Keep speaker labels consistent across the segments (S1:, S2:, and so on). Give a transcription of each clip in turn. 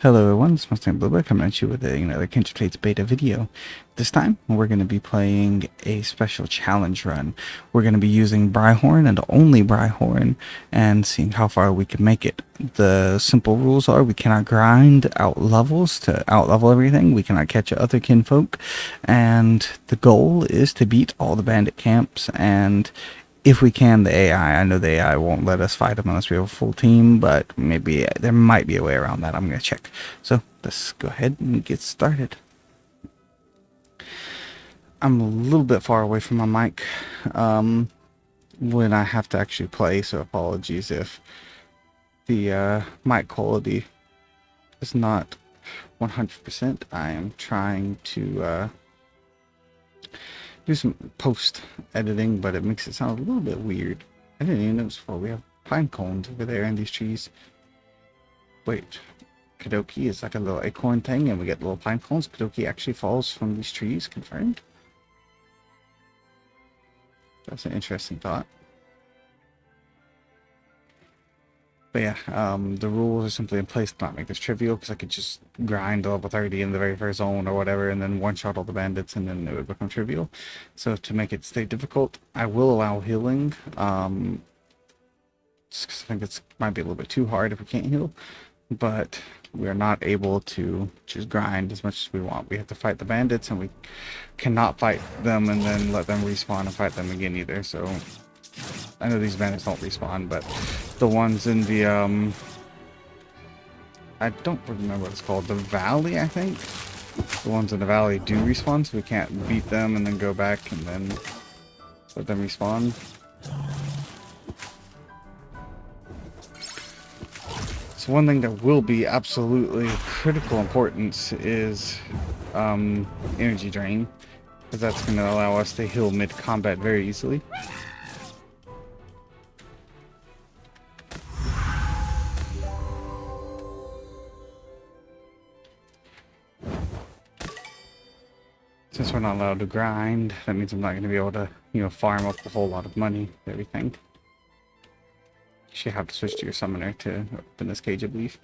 S1: Hello everyone, it's Monstertaming coming at you with another Kindred beta video. This time, we're going to be playing a special challenge run. We're going to be using Brihorn and only Brihorn and seeing how far we can make it. The simple rules are we cannot grind out levels to out-level everything, we cannot catch other kinfolk, and the goal is to beat all the bandit camps and if we can, the AI. I know the AI won't let us fight them unless we have a full team, but maybe there might be a way around that. I'm going to check. So let's go ahead and get started. I'm a little bit far away from my mic when I have to actually play, so apologies if the mic quality is not 100%. I am trying to do some post editing, but it makes it sound a little bit weird. I didn't even notice before. We have pine cones over there in these trees. Wait, Kadoki is like a little acorn thing, and we get little pine cones. Kadoki actually falls from these trees, confirmed. That's an interesting thought. But yeah, the rules are simply in place to not make this trivial, because I could just grind to level 30 in the very first zone or whatever, and then one-shot all the bandits, and then it would become trivial. So to make it stay difficult, I will allow healing, just 'cause I think it might be a little bit too hard if we can't heal, but we are not able to just grind as much as we want. We have to fight the bandits, and we cannot fight them and then let them respawn and fight them again either, so... I know these bandits don't respawn, but the ones in the, I don't remember what it's called, the valley, I think? The ones in the valley do respawn, so we can't beat them and then go back and then let them respawn. So one thing that will be absolutely critical importance is energy drain, because that's going to allow us to heal mid-combat very easily. Since we're not allowed to grind, that means I'm not going to be able to, farm up a whole lot of money, everything. You should have to switch to your summoner to open this cage, I believe.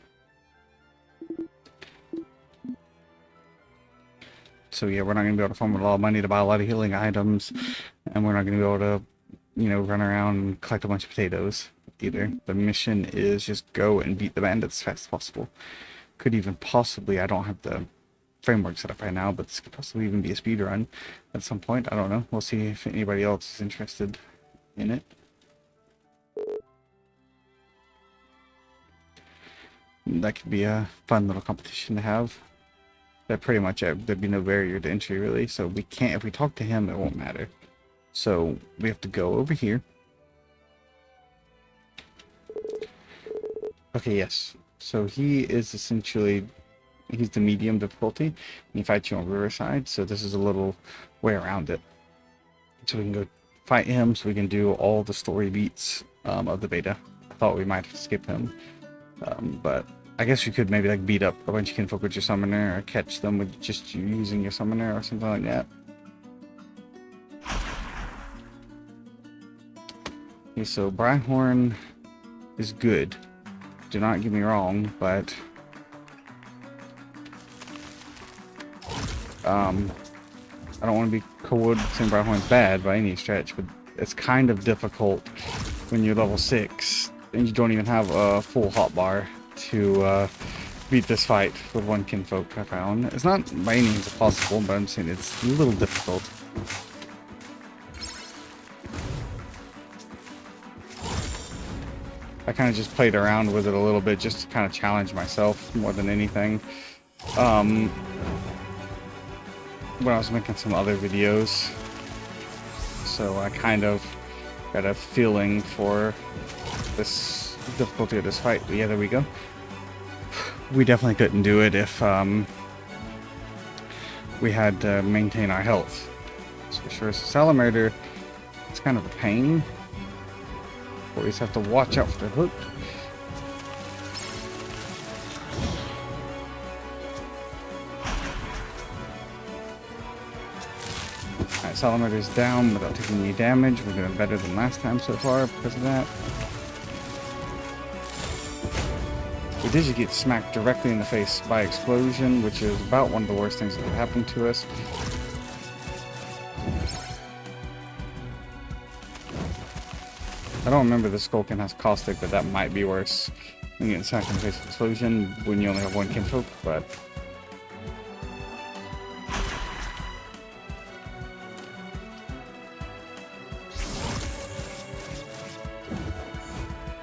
S1: So yeah, we're not going to be able to farm a lot of money to buy a lot of healing items, and we're not going to be able to, run around and collect a bunch of potatoes either. The mission is just go and beat the bandits as fast as possible. Could even possibly, I don't have the framework set up right now, but this could possibly even be a speed run at some point. I don't know. We'll see if anybody else is interested in it. That could be a fun little competition to have. That pretty much there'd be no barrier to entry really, so we can't, if we talk to him, it won't matter. So we have to go over here. Okay, yes. So he is essentially, he's the medium difficulty, and he fights you on Riverside, so this is a little way around it. So we can go fight him, so we can do all the story beats of the beta. I thought we might skip him, but I guess you could maybe like beat up a bunch of kinfolk with your summoner, or catch them with just you using your summoner or something like that. Okay, so Brihorn is good. Do not get me wrong, but I don't want to be cold saying Brihorn's bad by any stretch, but it's kind of difficult when you're level 6 and you don't even have a full hotbar to beat this fight with one kinfolk, I found. It's not by any means impossible, but I'm saying it's a little difficult. I kind of just played around with it a little bit just to kind of challenge myself more than anything. When I was making some other videos, so I kind of got a feeling for this difficulty of this fight. But yeah, there we go. We definitely couldn't do it if we had to maintain our health. That's for sure. So Salamander, it's kind of a pain. We always have to watch out for the hook. Alright, Salamander's down without taking any damage. We're doing better than last time so far because of that. We did just get smacked directly in the face by explosion, which is about one of the worst things that could happen to us. I don't remember the Skulkin has caustic, but that might be worse than getting smacked in the face with explosion when you only have one kinfolk, but...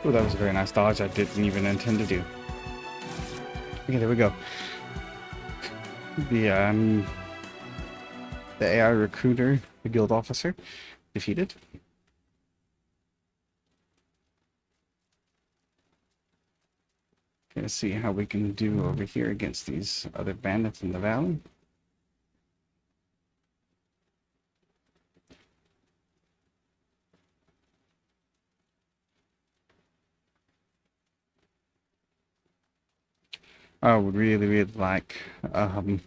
S1: Oh, that was a very nice dodge I didn't even intend to do. Okay, there we go. The AI recruiter, the guild officer, defeated. Okay, let's see how we can do over here against these other bandits in the valley. I would really, really like to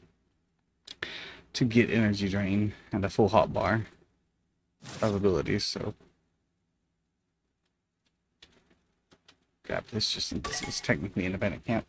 S1: get energy drain and a full hot bar of abilities, so grab this just since this is technically an independent camp.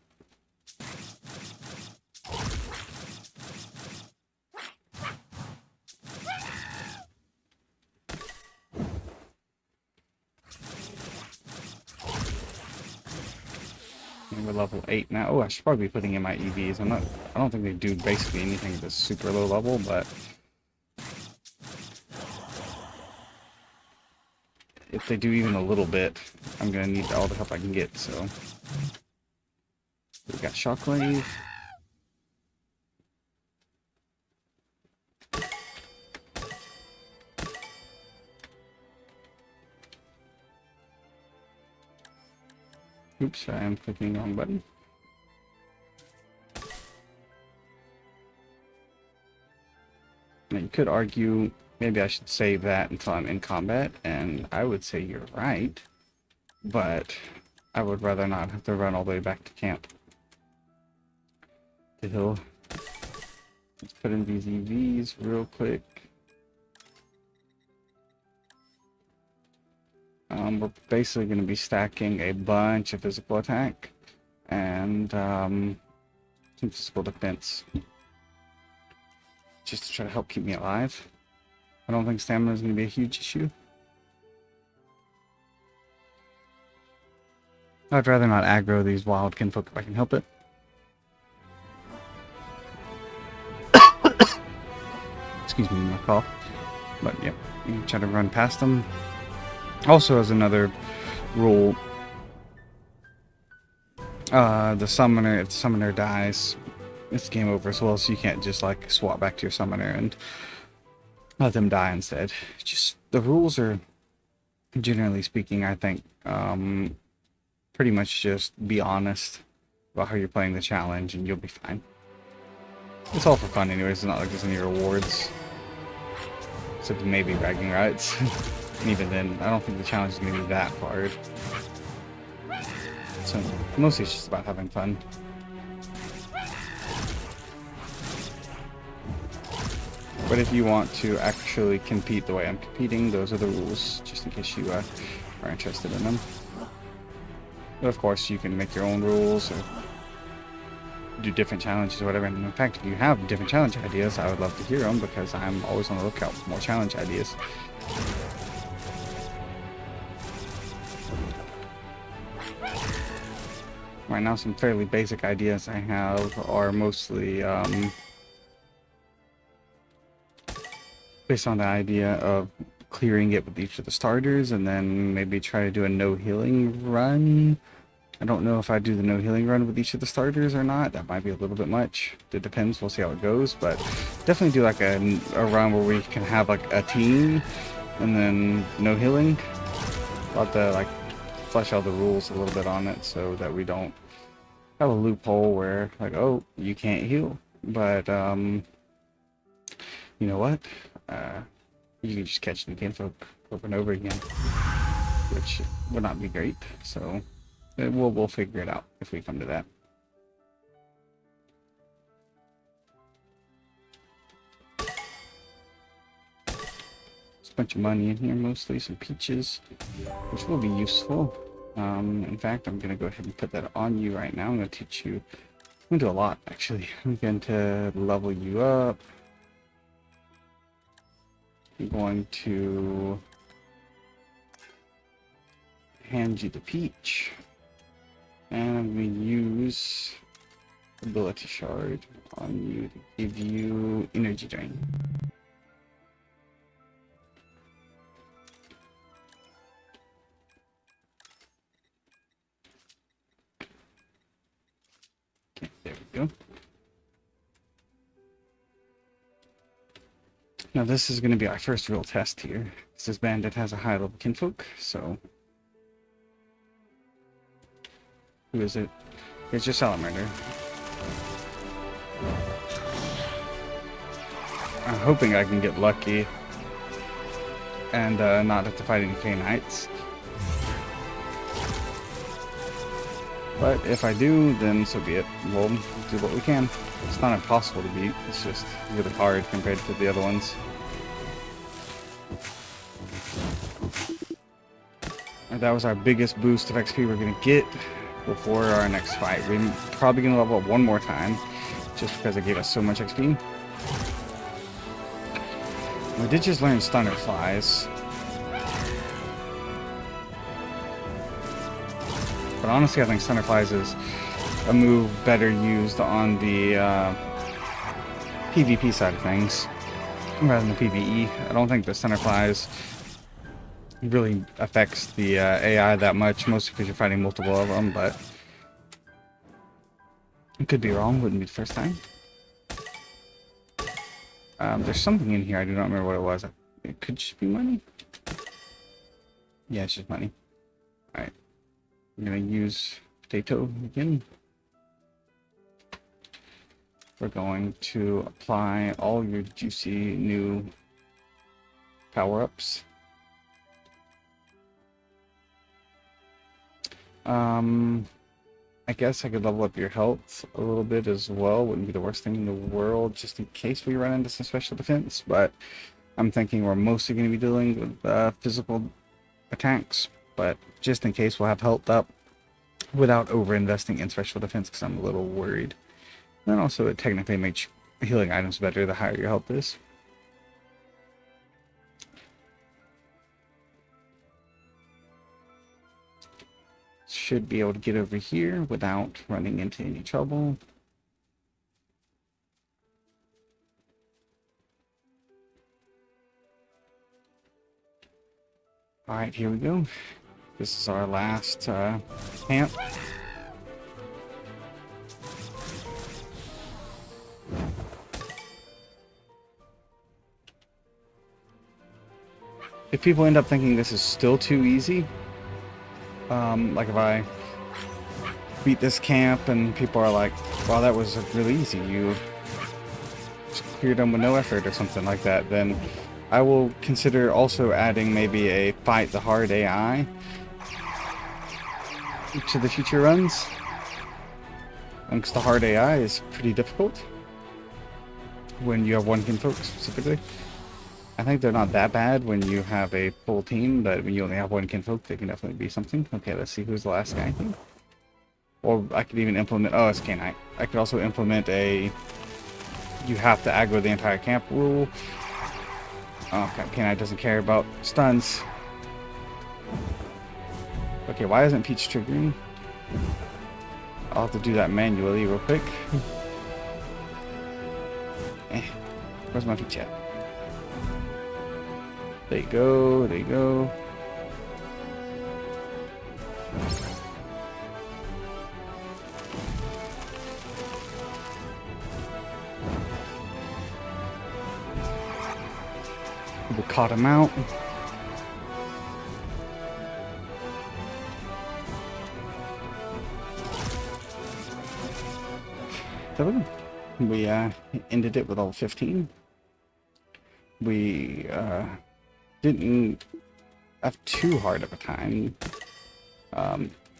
S1: And we're level 8 now. Oh, I should probably be putting in my EVs. I don't think they do basically anything at this super low level, but if they do even a little bit, I'm gonna need all the help I can get, so. We got Shockwave. Oops, I am clicking the wrong button. Now you could argue maybe I should save that until I'm in combat, and I would say you're right, but I would rather not have to run all the way back to camp. The hill. Let's put in these EVs real quick. We're basically going to be stacking a bunch of physical attack and some physical defense, just to try to help keep me alive. I don't think stamina is going to be a huge issue. I'd rather not aggro these wild kinfolk if I can help it. Excuse me, my cough. But yeah, you can try to run past them. Also, as another rule, the summoner, if the summoner dies, it's game over as well, so you can't just like swap back to your summoner and let them die instead. Just the rules are, generally speaking, I think, pretty much just be honest about how you're playing the challenge and you'll be fine. It's all for fun anyways, it's not like there's any rewards. Except maybe bragging rights. And even then, I don't think the challenge is going to be that hard. So, mostly it's just about having fun. But if you want to actually compete the way I'm competing, those are the rules, just in case you are interested in them. But of course, you can make your own rules or do different challenges or whatever. And in fact, if you have different challenge ideas, I would love to hear them because I'm always on the lookout for more challenge ideas. Right now, some fairly basic ideas I have are mostly based on the idea of clearing it with each of the starters and then maybe try to do a no healing run. I don't know if I do the no healing run with each of the starters or not. That might be a little bit much. It depends. We'll see how it goes. But definitely do like a run where we can have like a team and then no healing. I'll have to like flesh out the rules a little bit on it so that we don't have a loophole where like, oh, you can't heal. But you know what? You can just catch the kinfolk over and over again, which would not be great. So we'll figure it out if we come to that. There's a bunch of money in here, mostly some peaches, which will be useful. In fact, I'm gonna go ahead and put that on you right now. I'm gonna teach you. I'm gonna do a lot actually. I'm going to level you up. I'm going to hand you the peach, and I'm going to use ability shard on you to give you energy drain. Okay, there we go. Now this is going to be our first real test here. This bandit has a high level kinfolk, so who is it? It's your salamander. I'm hoping I can get lucky and not have to fight any K-Knights. But if I do, then so be it. We'll do what we can. It's not impossible to beat, it's just really hard compared to the other ones. And that was our biggest boost of XP we're going to get before our next fight. We're probably going to level up one more time, just because it gave us so much XP. We did just learn Stunner Flies. But honestly, I think Stunner Flies is a move better used on the PvP side of things, rather than the PvE. I don't think the Stunner Flies really affects the AI that much, mostly because you're fighting multiple of them, but I could be wrong, wouldn't be the first time. There's something in here, I do not remember what it was. It could just be money. Yeah, it's just money. Alright. I'm gonna use potato again. We're going to apply all your juicy new power-ups. I guess I could level up your health a little bit as well. Wouldn't be the worst thing in the world, just in case we run into some special defense. But I'm thinking we're mostly going to be dealing with physical attacks. But just in case, we'll have health up without over-investing in special defense, because I'm a little worried. And also, it technically makes healing items better the higher your health is. Should be able to get over here without running into any trouble. Alright, here we go. This is our last camp. If people end up thinking this is still too easy, like if I beat this camp and people are like, wow, that was really easy, you cleared them with no effort or something like that, then I will consider also adding maybe a fight the hard AI to the future runs, because the hard AI is pretty difficult when you have one kinfolk specifically. I think they're not that bad when you have a full team, but when you only have one kinfolk, they can definitely be something. Okay, let's see who's the last guy here. Or I could even implement, oh, it's K-Knight. I could also implement a, you have to aggro the entire camp rule. Oh, okay, K-Knight doesn't care about stuns. Okay, why isn't Peach triggering? I'll have to do that manually real quick. Where's my Peach at? There you go, there you go. We caught him out. There we go. We ended it with all 15. We didn't have too hard of a time.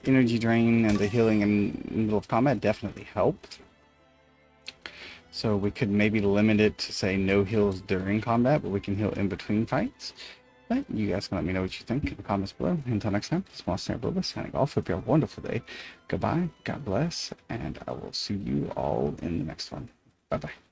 S1: Energy drain and the healing in the middle of combat definitely helped. So we could maybe limit it to say no heals during combat, but we can heal in between fights. But you guys can let me know what you think in the comments below. Until next time, this is Monstertaming signing off. Hope you have a wonderful day. Goodbye, God bless, and I will see you all in the next one. Bye bye.